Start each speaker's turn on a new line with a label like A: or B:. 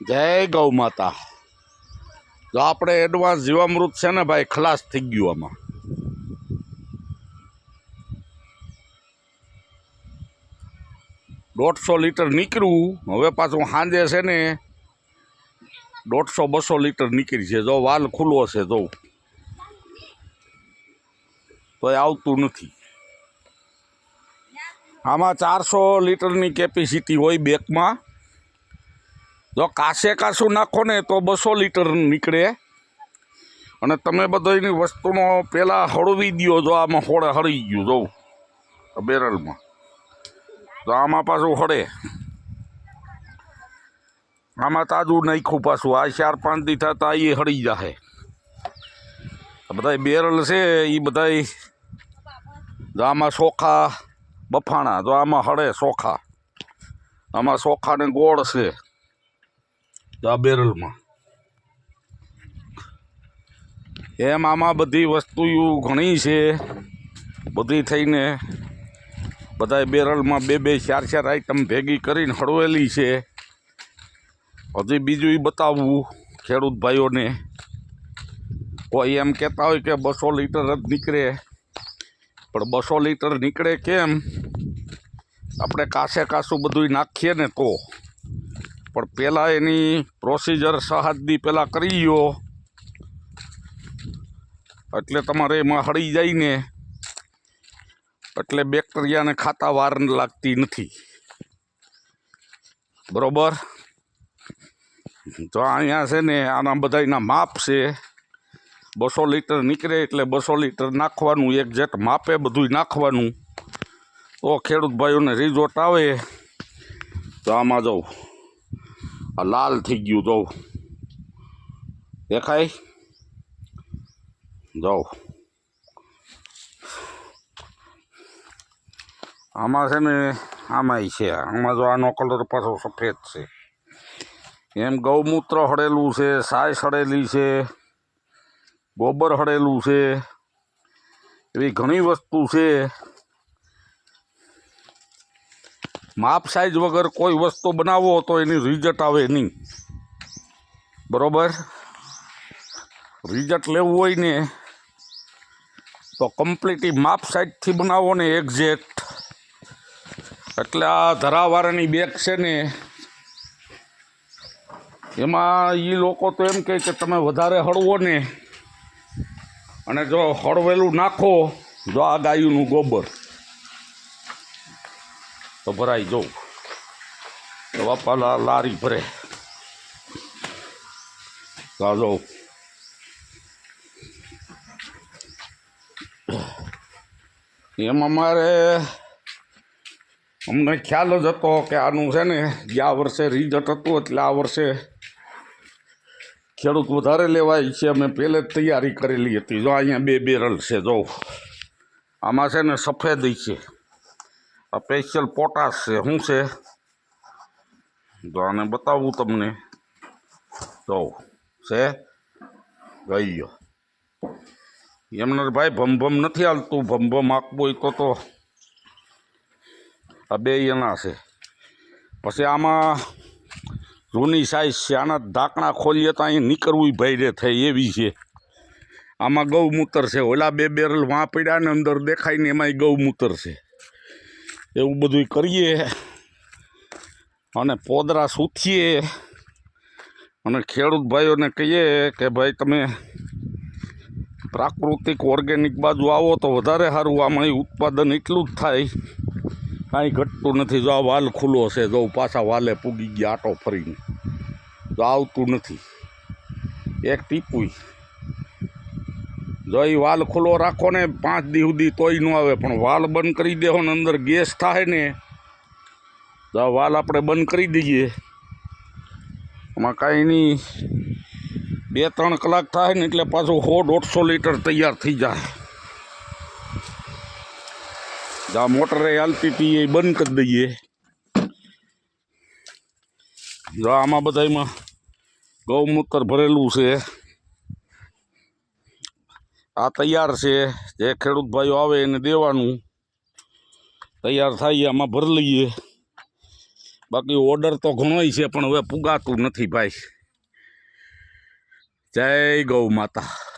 A: જય ગૌ માતા. જો આપણે એડવાન્સ જીવામૃત છે ને ભાઈ, ખલાસ થઈ ગયું. આમાં 150 લીટર નીકળ્યું. હવે પાછું સાંજે છે ને 150-200 લીટર નીકળી છે. જો વાલ ખુલ્લો છે, જો તો આવતું નથી. આમાં 400 લીટરની કેપેસિટી હોય બેકમાં. જો કાશું નાખો ને તો 200 લીટર નીકળે. અને તમે બધાની વસ્તુનો પહેલાં હળવી દો. જો આમાં હોળે હળી ગયું, જોઉં બેરલમાં. તો આમાં પાછું હળે. આમાં તાજું નાખ્યું પાછું. આ 4-5 દી થતા એ હળી જશે. બધા બેરલ છે એ બધા. જો આમાં ચોખા બફાણા, જો આમાં હળે ચોખા. આમાં ચોખા ને ગોળ છે. તો આ બેરલમાં એમ આમાં બધી વસ્તુ ઘણી છે. બધી થઈને બધા બેરલમાં 2-4 આઈટમ ભેગી કરીને હળવેલી છે. હજી બીજું બતાવવું ખેડૂત ભાઈઓને. કોઈ એમ કહેતા હોય કે 200 લીટર જ નીકળે, પણ 200 લીટર નીકળે કેમ? આપણે કાશું બધું નાખીએ ને તો. પણ પહેલાં એની પ્રોસિજર 7 દી પહેલાં કરી લો, એટલે તમારે એમાં હળી જાય ને, એટલે બેક્ટેરિયાને ખાતા વાર લાગતી નથી. બરોબર? તો અહીંયા છે ને આના બધાના માપ છે. 200 લીટર નીકળે એટલે 200 લીટર નાખવાનું. એક્ઝેક્ટ માપે બધું નાખવાનું. તો ખેડૂત ભાઈઓને રિઝોર્ટ આવે. તો આમાં જાઉં આ લાલ થઈ ગયું, જાઉં દેખાય, જાઉં આમાં છે ને આમાંય છે. આમાં જો આનો કલર પાછો સફેદ છે. એમ ગૌમૂત્ર હળેલું છે, સાય હળેલી છે, ગોબર હળેલું છે. એવી ઘણી વસ્તુ છે. માપ સાઈઝ વગર કોઈ વસ્તુ બનાવો તો એની રિઝલ્ટ આવે નહીં. બરોબર? રિઝલ્ટ લેવું હોય ને તો કમ્પ્લીટલી માપ સાઈઝથી બનાવો ને એક્ઝેક્ટ. એટલે આ ધરાવાળાની બેગ છે ને, એમાં એ લોકો તો એમ કહે કે તમે વધારે હળવો ને, અને જો હળવેલું નાખો, જો આ ગાયનું ગોબર તો ભરાઈ જવું. તો બાપા લારી ભરે જો. એમ અમને ખ્યાલ જ હતો કે આનું છે ને ગયા વર્ષે રિઝલ્ટ હતું, એટલે આ વર્ષે ખેડૂત વધારે લેવાય છે. અમે પહેલે જ તૈયારી કરેલી હતી. જો અહીંયા 2 બેરલ છે. જો આમાં છે ને સફેદ છે. આ સ્પેશિયલ પોટાશ છે. શું છે? તો આને બતાવું તમને. જો છે ગઈ ગયો. એમને ભાઈ ભમભમ નથી હાલતું. ભમભમ આપવું હોય તો આ 2 એના છે. પછી આમાં જૂની સાઈઝ છે. આના ઢાંકણા ખોલીએ તો અહીં નીકળવું ભાઈ થાય એવી છે. આમાં ગૌમૂત્ર છે. ઓલા 2 બેરલ વાં પડ્યા ને અંદર દેખાય ને, એમાંય ગૌમૂત્ર છે. એવું બધું કરીએ અને પોદરા સૂથીએ અને ખેડૂત ભાઈઓને કહીએ કે ભાઈ તમે પ્રાકૃતિક ઓર્ગેનિક બાજુ આવો તો વધારે સારું. આમાં ઉત્પાદન એટલું જ થાય, કાંઈ ઘટતું નથી. જો આ વાલ ખુલ્લો છે, જો પાછા વાલે પૂગી ગયા આટો ફરીને. જો આવતું નથી એક ટીપું. જો એ વાલ ખુલ્લો રાખો ને 5 દી સુધી તોય ન આવે. પણ વાલ બંધ કરી દેવો ને અંદર ગેસ થાય ને, તો આ વાલ આપણે બંધ કરી દઈએ. એમાં કાંઈ નહીં, 2-3 કલાક થાય ને એટલે પાછું 100-150 લીટર તૈયાર થઈ જાય. આ મોટરે હાલતી હતી એ બંધ કરી દઈએ. જો આમાં બધામાં ગૌમૂત્ર ભરેલું છે. આ તૈયાર છે. જે ખેડૂત ભાઈઓ આવે એને દેવાનું. તૈયાર થાય આમાં ભરી લઈએ. બાકી ઓર્ડર તો ઘણોય છે પણ હવે પુગાતું નથી ભાઈ. જય ગૌ માતા.